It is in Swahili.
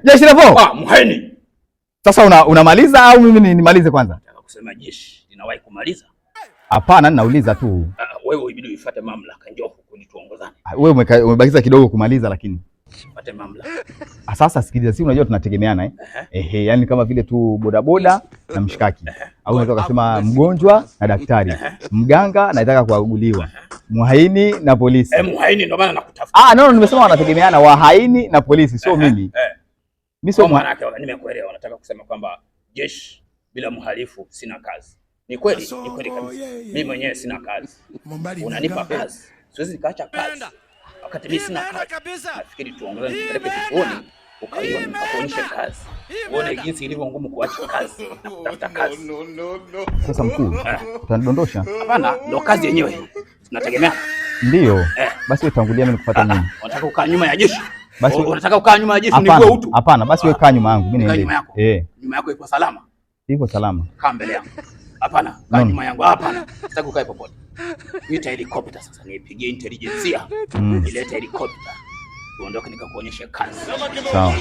Jeshi la Vo. Mhaini. Sasa unamaliza au mimi nimalize kwanza? Nataka kusema jeshi linawahi kumaliza? Hapana, ninauliza tu. Wewe ibidi uifuate mamlaka, njoo huku ni tuongozane. Wewe umebakiza kidogo kumaliza lakini. Fuate mamlaka. Sasa sikiliza, si unajua tunategemeana yani kama vile tu bodaboda na mshikaki. Au unaweza kusema mgonjwa na daktari. Mganga anataka kuaguliwa. Mhaini na polisi. Mhaini ndio maana nakutafuta. No, nimesema wanategemeana, wahaini na polisi, sio mimi. Mimi sio maana yake, nimekuelewa. Nataka kusema kwamba jeshi bila mhalifu sina kazi. Ni kweli kabisa. Mimi mwenyewe sina kazi. Unanipa kazi. Siwezi nikaacha kazi wakati mimi sina kazi. Nafikiri tuongozane, tupeleke kituoni ukaonyeshe kazi. Uone jinsi ilivyo ngumu kuacha kazi na kutafuta kazi. Sasa mkuu, utanidondosha? Hapana, ndio kazi yenyewe. Tunategemea. Ndio. Basi wewe tangulia, mimi nikufuata nini? Unataka kukaa nyuma ya jeshi? Basi unataka kukaa nyuma ya jeshi nikuwe utu? Hapana, basi wewe kaa nyuma yangu, mimi niende. Nyuma yako iko salama? Iko salama. Kaa mbele yangu. Hapana, kaa nyuma yangu. Hapana. Sitaki ukae popote. Niita helikopta sasa, nipigie intelligence. Ilete helikopta. Tuondoke nikakuonyesha kazi. Sawa.